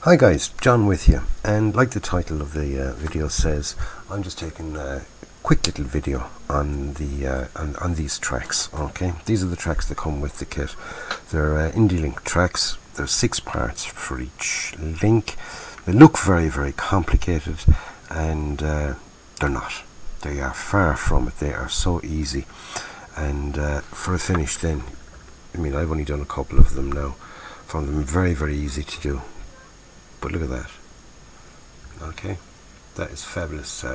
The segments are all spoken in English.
Hi guys, John with you, and like the title of the video says, I'm just taking a quick little video on the on these tracks. Okay, these are the tracks that come with the kit. They're indy link tracks. There's 6 parts for each link. They look very complicated, and they're not. They are far from it. They are so easy, and for a finish then, I mean, I've only done a couple of them now. Found them very easy to do. But look at that. Okay, that is fabulous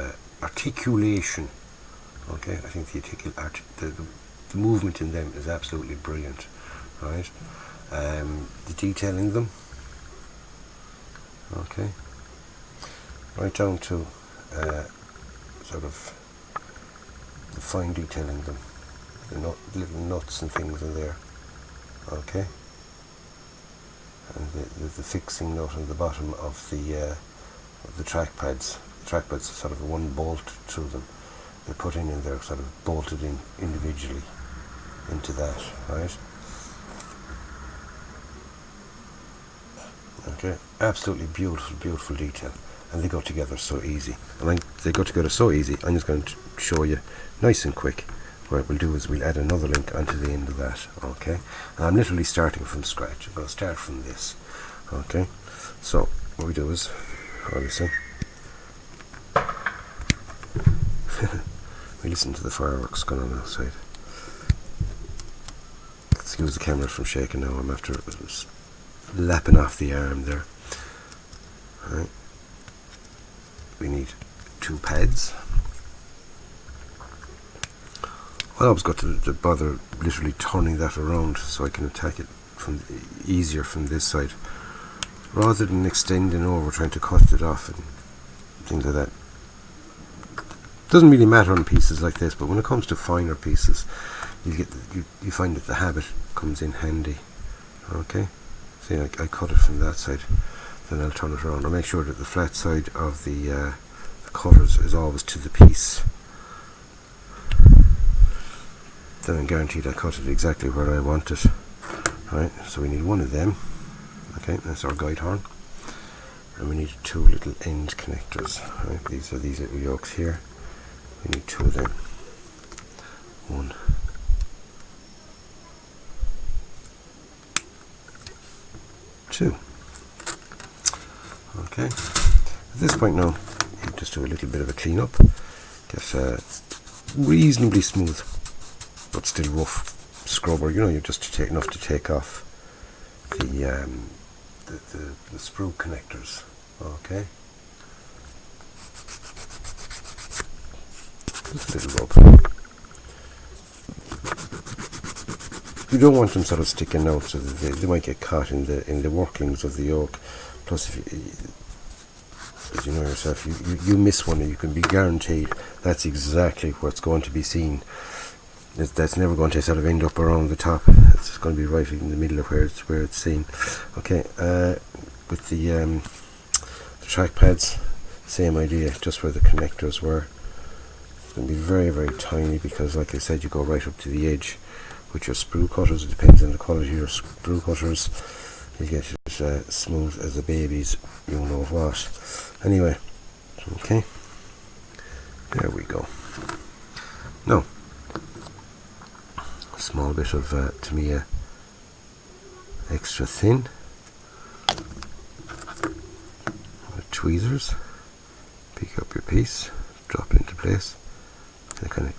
articulation. Okay, I think the movement in them is absolutely brilliant. Right, the detailing them. Okay, right down to sort of the fine detailing them. The little nuts and things in there. Okay. And the fixing nut on the bottom of the track pads. The track pads are sort of one bolt through them. They're put in and they're sort of bolted in individually into that, right? Okay, absolutely beautiful detail, and they go together so easy. And they go together so easy. I'm just going to show you nice and quick. What we'll do is we'll add another link onto the end of that. Okay, and I'm literally starting from scratch. I'm going to start from this. Okay, so what we do is, obviously, we listen to the fireworks going on outside. Excuse the camera from shaking now. I'm after lapping off the arm there. All right, we need 2 pads. I always got to bother literally turning that around so I can attack it easier from this side, rather than extending over trying to cut it off and things like that. Doesn't really matter on pieces like this, but when it comes to finer pieces, you find that the habit comes in handy. Okay, see, I cut it from that side, then I'll turn it around. I'll make sure that the flat side of the cutters is always to the piece. Then I'm guaranteed I cut it exactly where I want it. Right, so we need 1 of them. Okay, that's our guide horn. And we need 2 little end connectors. Right, these are these little yokes here. We need 2 of them. 1. 2. Okay. At this point now, you just do a little bit of a clean up. Get reasonably smooth, but still rough scrubber. You know, you're just enough to take off the sprue connectors. Okay, just a little rub. You don't want them sort of sticking out, so that they might get caught in the workings of the yoke. Plus, as you know yourself, you miss one, and you can be guaranteed that's exactly what's going to be seen. That's never going to sort of end up around the top. It's going to be right in the middle of where it's seen. Okay, with the track pads, same idea, just where the connectors were. It's going to be very tiny, because like I said, you go right up to the edge with your sprue cutters. It depends on the quality of your sprue cutters. You get it smooth as a baby's, you know what. Anyway, okay, there we go. Now, small bit of Tamiya extra thin with tweezers. Pick up your piece, drop it into place, and it kind of,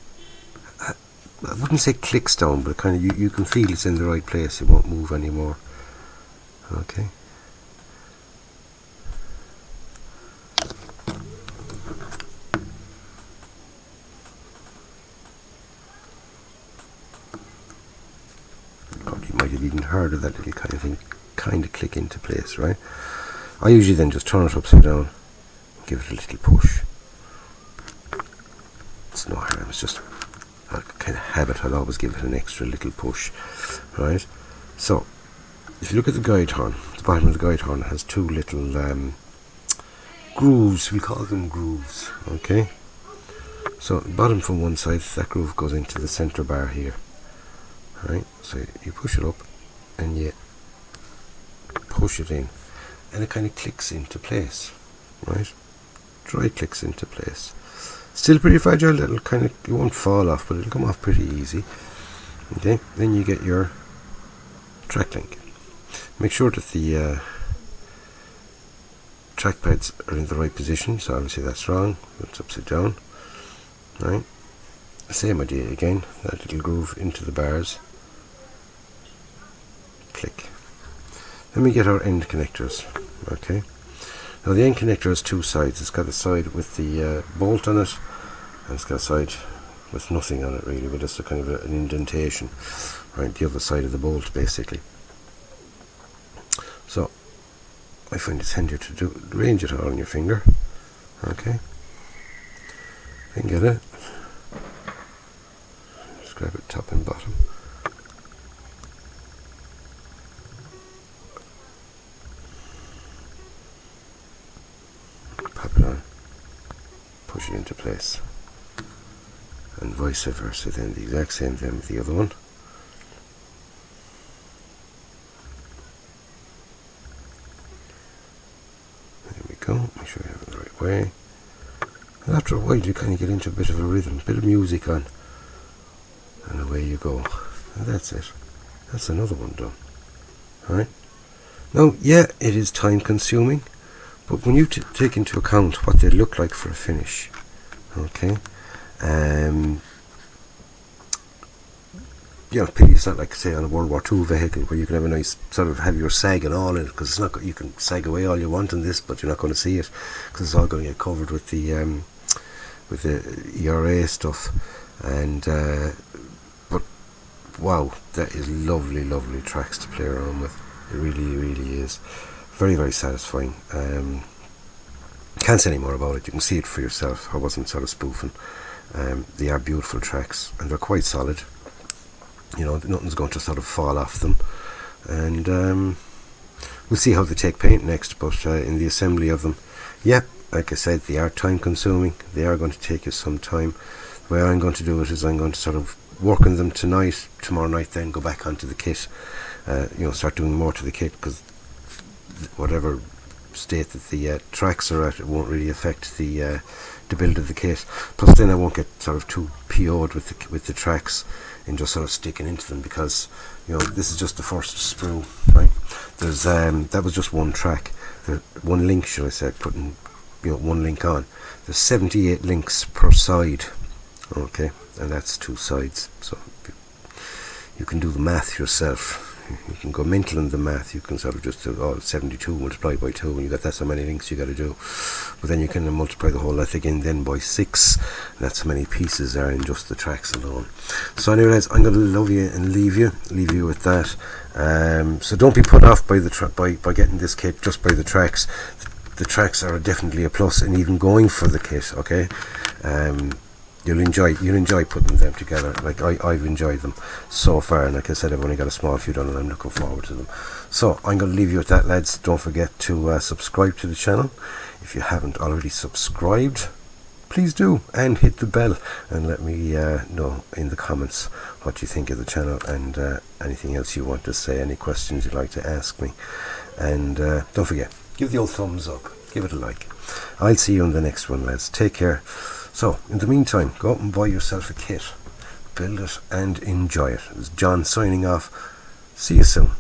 I wouldn't say clicks down, but it kind of, you can feel it's in the right place. It won't move anymore. Okay. Might have even heard of that little kind of thing kind of click into place, right? I usually then just turn it upside down, give it a little push. It's no harm, it's just a kind of habit. I'll always give it an extra little push, right? So if you look at the guide horn, the bottom of the guide horn has 2 little grooves. We call them grooves. Okay, so the bottom from one side, that groove goes into the center bar here. Right, so you push it up and you push it in, and it kind of clicks into place, right? Dry clicks into place. Still pretty fragile. It'll kind of, it won't fall off, but it'll come off pretty easy. Okay, then you get your track link. Make sure that the track pads are in the right position. So obviously that's wrong. It's upside down. Right. Same idea again. That little groove into the bars. Click. Then we get our end connectors. Okay. Now the end connector has two sides. It's got a side with the bolt on it, and it's got a side with nothing on it really, but it's a kind of an indentation, right? The other side of the bolt basically. So I find it's handier to arrange it all on your finger. Okay. Then get it. Just grab it top and bottom. Pop it on. Push it into place. And vice versa, then the exact same thing with the other one. There we go, make sure you have it the right way. And after a while you kind of get into a bit of a rhythm, a bit of music on, and away you go. And that's it. That's another one done. Alright. Now, yeah, it is time consuming, but when you take into account what they look like for a finish, okay, you know, it's not like say on a World War II vehicle where you can have a nice sort of have your sag and all in it, because it's not, you can sag away all you want on this, but you're not going to see it because it's all going to get covered with the ERA stuff. And but wow, that is lovely tracks to play around with. It really is very, very satisfying. Can't say any more about it. You can see it for yourself. I wasn't sort of spoofing. They are beautiful tracks, and they're quite solid. You know, nothing's going to sort of fall off them. And we'll see how they take paint next, but in the assembly of them, yeah, like I said, they are time consuming. They are going to take you some time. The way I'm going to do it is I'm going to sort of work on them tonight, tomorrow night, then go back onto the kit. You know, start doing more to the kit, because whatever state that the tracks are at, it won't really affect the build of the kit. Plus then I won't get sort of too PO'd with the tracks and just sort of sticking into them, because you know, this is just the first sprue, right? There's that was just one track, one link, should I say, putting, you know, one link on. There's 78 links per side, okay, and that's two sides, so you can do the math yourself. You can go mental in the math. You can sort of just do 72 multiplied by 2, and you got, that's how many links you got to do. But then you can multiply the whole lot again then by 6. That's how many pieces are in just the tracks alone. So anyways, I'm going to love you and leave you with that. So don't be put off by the by getting this kit just by the tracks. The tracks are definitely a plus, and even going for the kit. Okay. You'll enjoy putting them together. Like I've enjoyed them so far, and like I said, I've only got a small few done, and I'm looking forward to them. So I'm going to leave you with that, lads. Don't forget to subscribe to the channel. If you haven't already subscribed, please do, and hit the bell, and let me know in the comments what you think of the channel, and anything else you want to say, any questions you'd like to ask me. And don't forget, give the old thumbs up, give it a like. I'll see you in the next one, lads. Take care. So, in the meantime, go out and buy yourself a kit, build it and enjoy it. It's John signing off. See you soon.